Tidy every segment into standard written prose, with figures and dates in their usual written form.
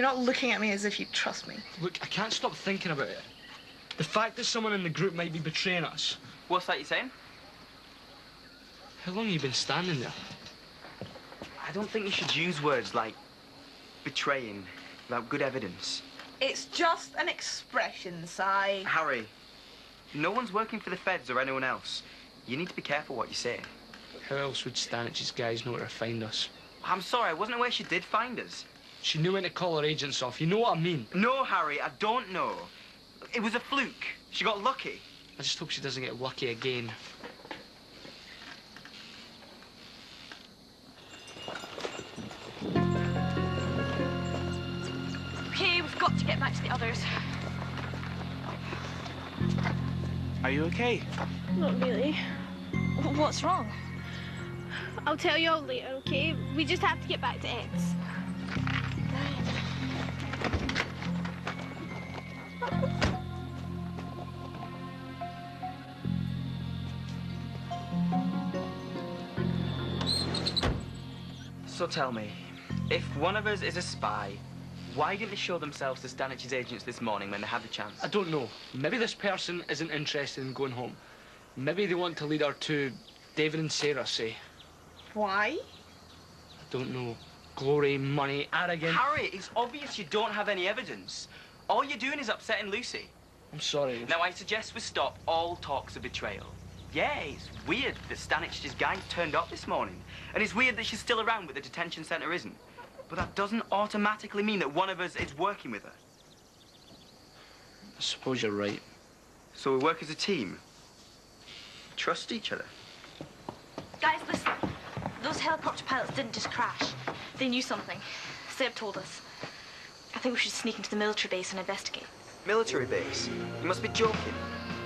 You're not looking at me as if you trust me. Look, I can't stop thinking about it. The fact that someone in the group might be betraying us. What's that you're saying? How long have you been standing there? I don't think you should use words like betraying without good evidence. It's just an expression, Si. Harry, no one's working for the feds or anyone else. You need to be careful what you say. How else would Stanwich's guys know where to find us? I'm sorry, I wasn't aware she did find us. She knew when to call her agents off. You know what I mean? No, Harry, I don't know. It was a fluke. She got lucky. I just hope she doesn't get lucky again. Okay, we've got to get back to the others. Are you okay? Not really. What's wrong? I'll tell you all later, okay? We just have to get back to Ed's. So tell me, if one of us is a spy, why didn't they show themselves to Stanwich's agents this morning when they had the chance? I don't know. Maybe this person isn't interested in going home. Maybe they want to lead her to David and Sarah, say. Why? I don't know. Glory, money, arrogance. Harry, it's obvious you don't have any evidence. All you're doing is upsetting Lucy. I'm sorry. Now, I suggest we stop all talks of betrayal. Yeah, it's weird that Stanwich's guy turned up this morning. And it's weird that she's still around, but the detention centre isn't. But that doesn't automatically mean that one of us is working with her. I suppose you're right. So we work as a team. Trust each other. Guys, listen. Those helicopter pilots didn't just crash. They knew something. Seb told us. I think we should sneak into the military base and investigate. Military base? You must be joking.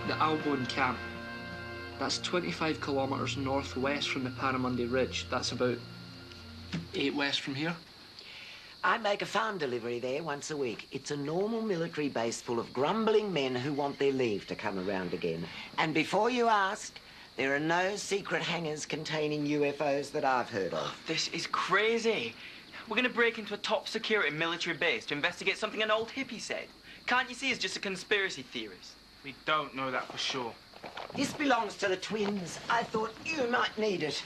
The Albone camp. That's 25 kilometres northwest from the Paramundi Ridge. That's about 8 west from here. I make a farm delivery there once a week. It's a normal military base full of grumbling men who want their leave to come around again. And before you ask, there are no secret hangars containing UFOs that I've heard of. This is crazy. We're going to break into a top security military base to investigate something an old hippie said. Can't you see it's just a conspiracy theorist? We don't know that for sure. This belongs to the twins. I thought you might need it.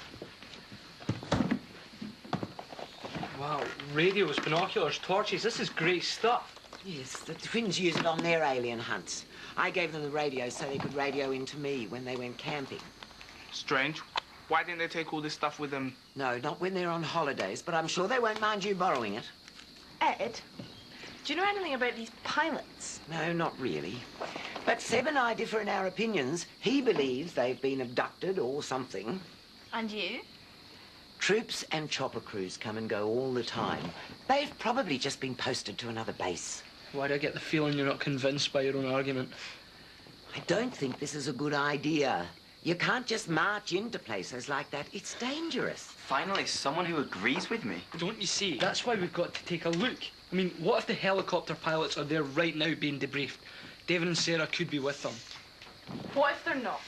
Wow, radios, binoculars, torches. This is great stuff. Yes, the twins use it on their alien hunts. I gave them the radio so they could radio into me when they went camping. Strange. Why didn't they take all this stuff with them? No, not when they're on holidays, but I'm sure they won't mind you borrowing it. Ed, do you know anything about these pilots? No, not really. But Seb and I differ in our opinions. He believes they've been abducted or something. And you? Troops and chopper crews come and go all the time. They've probably just been posted to another base. Why do I get the feeling you're not convinced by your own argument? I don't think this is a good idea. You can't just march into places like that. It's dangerous. Finally, someone who agrees with me. Don't you see? That's why we've got to take a look. I mean, what if the helicopter pilots are there right now being debriefed? David and Sarah could be with them. What if they're not?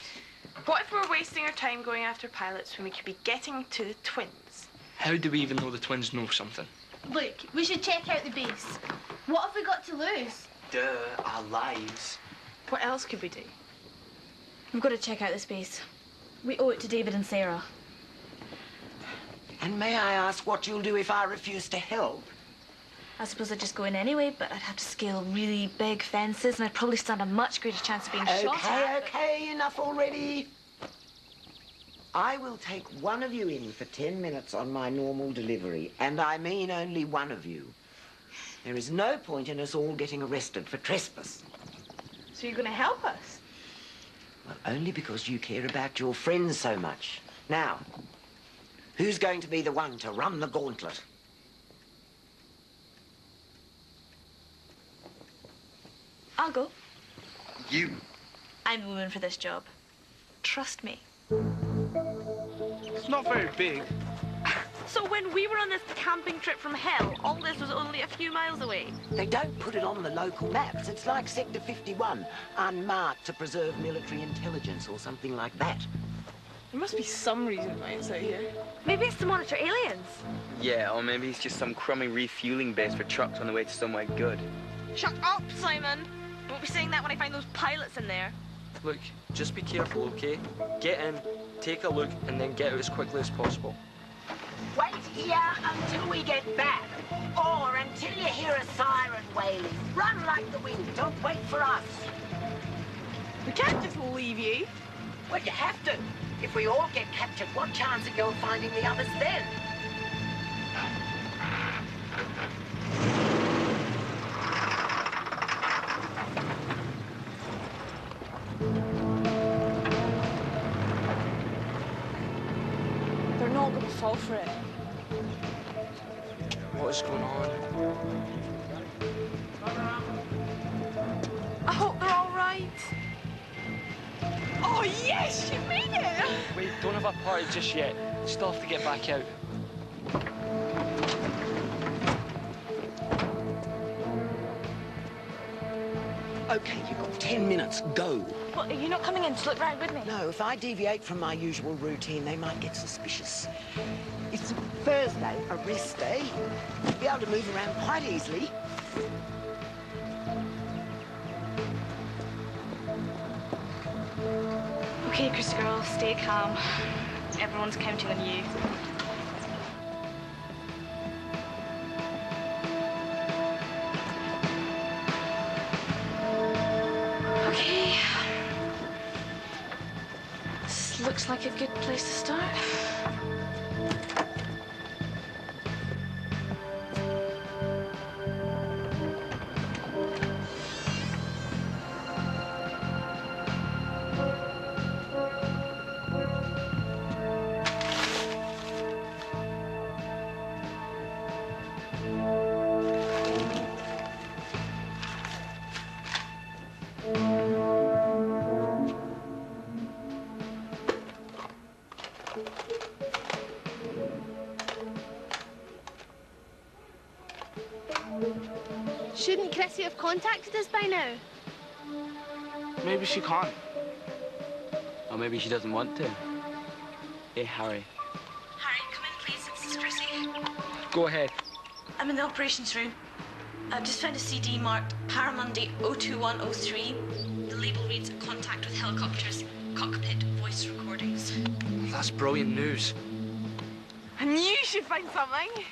What if we're wasting our time going after pilots when we could be getting to the twins? How do we even know the twins know something? Look, we should check out the base. What have we got to lose? Duh, our lives. What else could we do? We've got to check out this base. We owe it to David and Sarah. And may I ask what you'll do if I refuse to help? I suppose I'd just go in anyway, but I'd have to scale really big fences, and I'd probably stand a much greater chance of being shot at. Okay, enough already. I will take one of you in for 10 minutes on my normal delivery, and I mean only one of you. There is no point in us all getting arrested for trespass. So you're going to help us? Well, only because you care about your friends so much. Now, who's going to be the one to run the gauntlet? I'll go. You? I'm the woman for this job. Trust me. It's not very big. So when we were on this camping trip from hell, all this was only a few miles away? They don't put it on the local maps. It's like Sector 51, unmarked to preserve military intelligence or something like that. There must be some reason why it's out here. Maybe it's to monitor aliens. Yeah, or maybe it's just some crummy refueling base for trucks on the way to somewhere good. Shut up, Simon. Won't be saying that when I find those pilots in there. Look, just be careful, okay? Get in, take a look, and then get out as quickly as possible. Wait here until we get back. Or until you hear a siren wailing. Run like the wind. Don't wait for us. We can't just leave you. Well, you have to. If we all get captured, what chance are you of finding the others then? They're not going to fall for it. What is going on? I hope they're all right. Oh, yes, you made it! Wait, don't have a party just yet. Still have to get back out. Okay, you've got 10 minutes. Go. What, are you not coming in to look round with me? No, if I deviate from my usual routine, they might get suspicious. It's Thursday, a rest day. You'll be able to move around quite easily. Okay, Chrissy girl, stay calm. Everyone's counting on you. Okay. This looks like a good place to start. Shouldn't Chrissy have contacted us by now? Maybe she can't. Or maybe she doesn't want to. Hey, Harry. Harry, come in, please. This is Chrissy. Go ahead. I'm in the operations room. I've just found a CD marked Paramundi 02103. The label reads Contact with Helicopters, Cockpit Voice Recordings. That's brilliant news. I knew you should find something.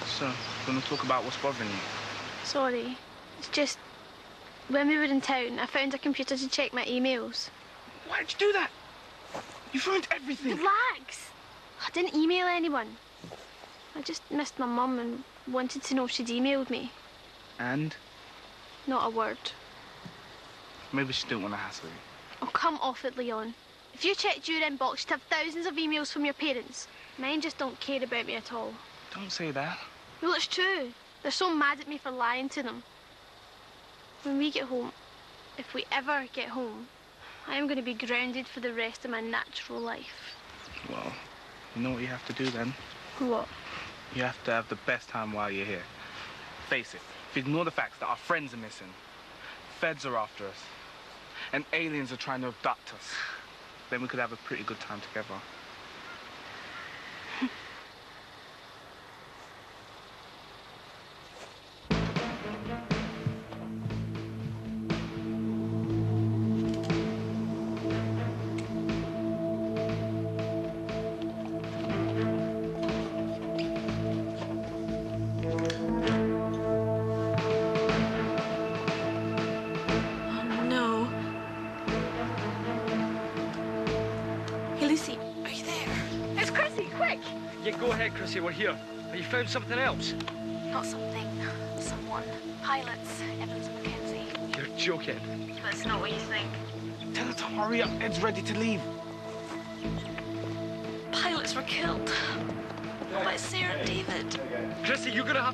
So, gonna talk about what's bothering you? Sorry. It's just, when we were in town, I found a computer to check my emails. Why'd you do that? You ruined everything. Relax. I didn't email anyone. I just missed my mum and wanted to know if she'd emailed me. And Not a word. maybe she didn't want to hassle you. Oh, come off it, Leon. If you checked your inbox, you'd have thousands of emails from your parents. Mine just don't care about me at all. Don't say that. Well, it's true. They're so mad at me for lying to them. When we get home, if we ever get home, I am going to be grounded for the rest of my natural life. Well, you know what you have to do then? What? You have to have the best time while you're here. Face it, if you ignore the facts that our friends are missing, feds are after us, and aliens are trying to abduct us, then we could have a pretty good time together. No. Hey, Lucy, are you there? It's Chrissy, quick! Yeah, go ahead, Chrissy, we're here. Have you found something else? Not something. Someone. Pilots. Evans and Mackenzie. You're joking. But it's not what you think. Tell her to hurry up, Ed's ready to leave. Pilots were killed. But it's Sarah and David. Chrissy, you're gonna have